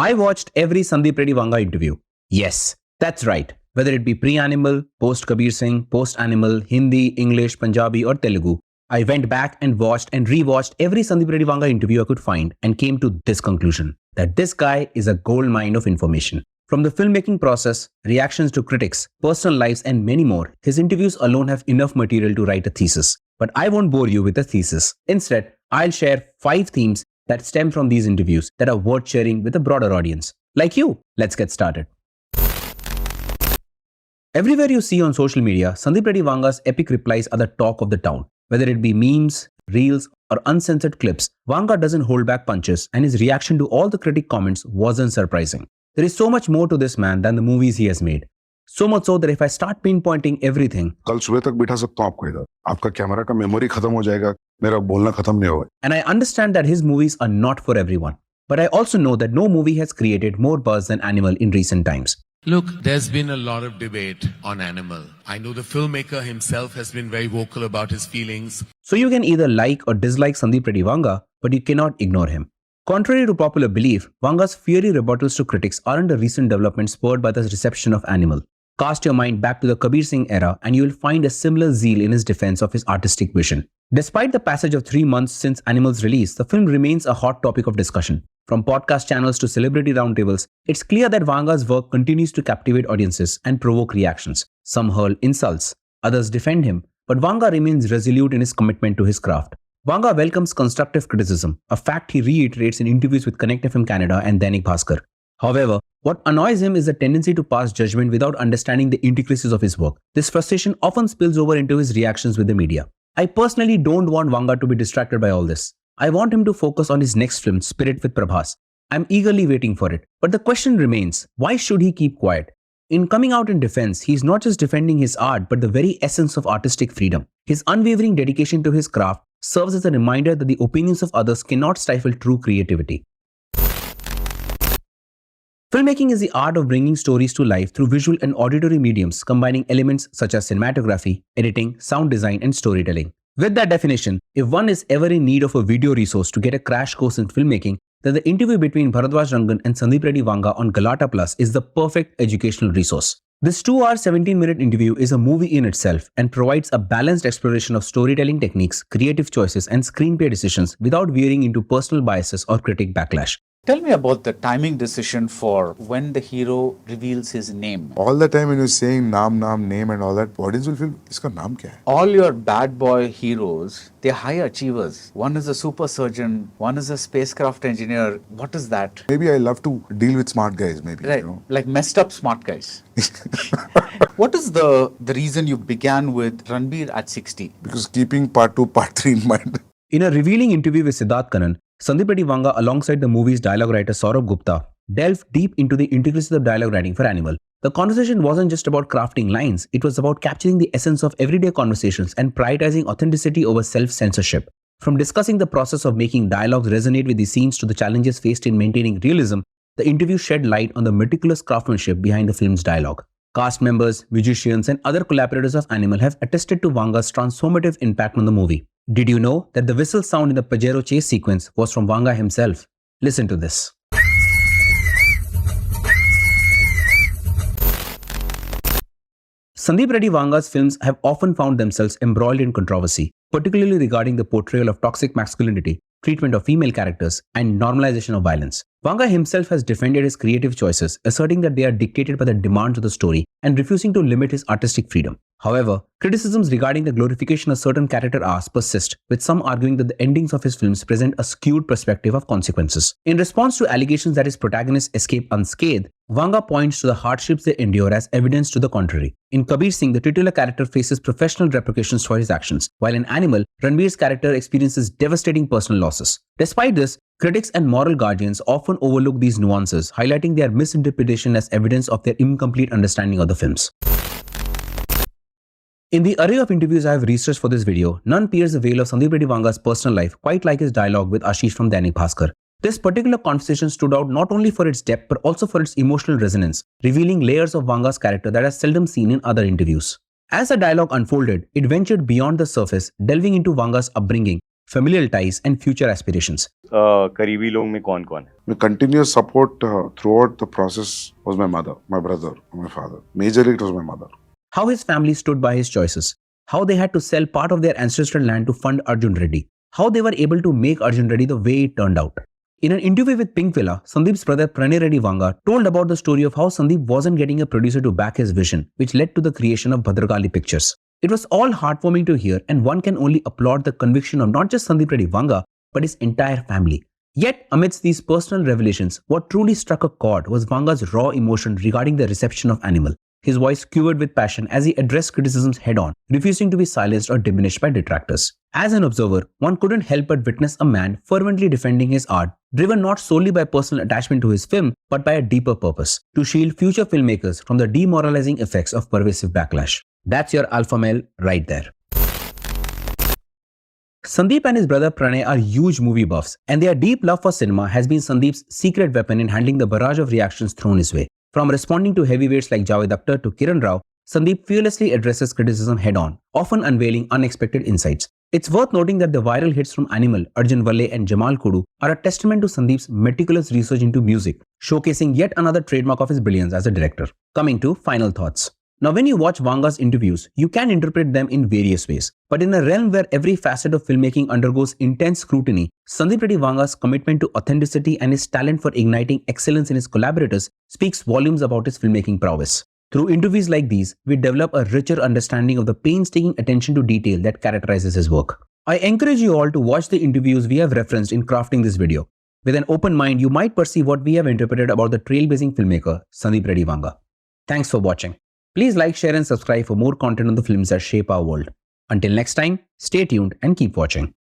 I watched every Sandeep Reddy Vanga interview. Yes, that's right. Whether it be pre-Animal, post-Kabir Singh, post-Animal, Hindi, English, Punjabi or Telugu, I went back and watched and rewatched every Sandeep Reddy Vanga interview I could find and came to this conclusion, that this guy is a gold mine of information. From the filmmaking process, reactions to critics, personal lives and many more, his interviews alone have enough material to write a thesis. But I won't bore you with a thesis. Instead, I'll share 5 themes that stem from these interviews that are worth sharing with a broader audience. Like you, let's get started. Everywhere you see on social media, Sandeep Reddy Vanga's epic replies are the talk of the town. Whether it be memes, reels, or uncensored clips, Vanga doesn't hold back punches and his reaction to all the critic comments wasn't surprising. There is so much more to this man than the movies he has made. So much so that if I start pinpointing everything, कल सुबह तक बिठा सकता हूं आपको इधर, आपका camera का मेमोरी खत्म हो जाएगा, मेरा बोलना खत्म नहीं होगा. And I understand that his movies are not for everyone. But I also know that no movie has created more buzz than Animal in recent times. Look, there's been a lot of debate on Animal. I know the filmmaker himself has been very vocal about his feelings. So you can either like or dislike Sandeep Reddy Vanga, but you cannot ignore him. Contrary to popular belief, Vanga's fiery rebuttals to critics aren't a recent development spurred by the reception of Animal. Cast your mind back to the Kabir Singh era and you will find a similar zeal in his defense of his artistic vision. Despite the passage of 3 months since Animal's release, the film remains a hot topic of discussion. From podcast channels to celebrity roundtables, it's clear that Vanga's work continues to captivate audiences and provoke reactions. Some hurl insults, others defend him, but Vanga remains resolute in his commitment to his craft. Vanga welcomes constructive criticism, a fact he reiterates in interviews with Connect FM Canada and Dainik Bhaskar. However, what annoys him is the tendency to pass judgment without understanding the intricacies of his work. This frustration often spills over into his reactions with the media. I personally don't want Vanga to be distracted by all this. I want him to focus on his next film, Spirit with Prabhas. I'm eagerly waiting for it. But the question remains, why should he keep quiet? In coming out in defense, he's not just defending his art, but the very essence of artistic freedom. His unwavering dedication to his craft serves as a reminder that the opinions of others cannot stifle true creativity. Filmmaking is the art of bringing stories to life through visual and auditory mediums, combining elements such as cinematography, editing, sound design, and storytelling. With that definition, if one is ever in need of a video resource to get a crash course in filmmaking, then the interview between Bharadwaj Rangan and Sandeep Reddy Vanga on Galata Plus is the perfect educational resource. This 2-hour 17-minute interview is a movie in itself and provides a balanced exploration of storytelling techniques, creative choices, and screenplay decisions without veering into personal biases or critic backlash. Tell me about the timing decision for when the hero reveals his name. All the time when you're saying naam, name and all that, audience will feel, iska naam kya hai? All your bad boy heroes, they're high achievers. One is a super surgeon, one is a spacecraft engineer. What is that? Maybe I love to deal with smart guys, maybe. Right, You know? like messed up smart guys. What is the reason you began with Ranbir at 60? Because keeping part 2, part 3 in mind. In a revealing interview with Siddharth Kannan, Sandeep Reddy Vanga alongside the movie's dialogue writer Saurabh Gupta delved deep into the intricacies of dialogue writing for Animal. The conversation wasn't just about crafting lines, it was about capturing the essence of everyday conversations and prioritizing authenticity over self-censorship. From discussing the process of making dialogues resonate with the scenes to the challenges faced in maintaining realism, the interview shed light on the meticulous craftsmanship behind the film's dialogue. Cast members, musicians, and other collaborators of Animal have attested to Vanga's transformative impact on the movie. Did you know that the whistle sound in the Pajero chase sequence was from Vanga himself? Listen to this. Sandeep Reddy Vanga's films have often found themselves embroiled in controversy, particularly regarding the portrayal of toxic masculinity, treatment of female characters, and normalization of violence. Vanga himself has defended his creative choices, asserting that they are dictated by the demands of the story and refusing to limit his artistic freedom. However, criticisms regarding the glorification of certain character arcs persist, with some arguing that the endings of his films present a skewed perspective of consequences. In response to allegations that his protagonists escape unscathed, Vanga points to the hardships they endure as evidence to the contrary. In Kabir Singh, the titular character faces professional repercussions for his actions, while in Animal, Ranbir's character experiences devastating personal losses. Despite this, critics and moral guardians often overlook these nuances, highlighting their misinterpretation as evidence of their incomplete understanding of the films. In the array of interviews I have researched for this video, none pierce the veil of Sandeep Reddy Vanga's personal life quite like his dialogue with Ashish from Dainik Bhaskar. This particular conversation stood out not only for its depth but also for its emotional resonance, revealing layers of Vanga's character that are seldom seen in other interviews. As the dialogue unfolded, it ventured beyond the surface, delving into Vanga's upbringing, familial ties, and future aspirations. करीबी लोग में कौन कौन है? My continuous support throughout the process was my mother, my brother, my father. Majorly it was my mother. How his family stood by his choices, how they had to sell part of their ancestral land to fund Arjun Reddy, how they were able to make Arjun Reddy the way it turned out. In an interview with Pink Villa, Sandeep's brother Pranay Reddy Vanga told about the story of how Sandeep wasn't getting a producer to back his vision, which led to the creation of Bhadrakali Pictures. It was all heartwarming to hear, and one can only applaud the conviction of not just Sandeep Reddy Vanga, but his entire family. Yet, amidst these personal revelations, what truly struck a chord was Vanga's raw emotion regarding the reception of Animal. His voice quivered with passion as he addressed criticisms head-on, refusing to be silenced or diminished by detractors. As an observer, one couldn't help but witness a man fervently defending his art, driven not solely by personal attachment to his film, but by a deeper purpose, to shield future filmmakers from the demoralizing effects of pervasive backlash. That's your alpha male right there. Sandeep and his brother Pranay are huge movie buffs, and their deep love for cinema has been Sandeep's secret weapon in handling the barrage of reactions thrown his way. From responding to heavyweights like Javed Akhtar to Kiran Rao, Sandeep fearlessly addresses criticism head-on, often unveiling unexpected insights. It's worth noting that the viral hits from Animal, Arjun Valle and Jamal Kudu are a testament to Sandeep's meticulous research into music, showcasing yet another trademark of his brilliance as a director. Coming to final thoughts. Now, when you watch Vanga's interviews, you can interpret them in various ways. But in a realm where every facet of filmmaking undergoes intense scrutiny, Sandeep Reddy Vanga's commitment to authenticity and his talent for igniting excellence in his collaborators speaks volumes about his filmmaking prowess. Through interviews like these, we develop a richer understanding of the painstaking attention to detail that characterizes his work. I encourage you all to watch the interviews we have referenced in crafting this video. With an open mind, you might perceive what we have interpreted about the trailblazing filmmaker, Sandeep Reddy Vanga. Thanks for watching. Please like, share and subscribe for more content on the films that shape our world. Until next time, stay tuned and keep watching.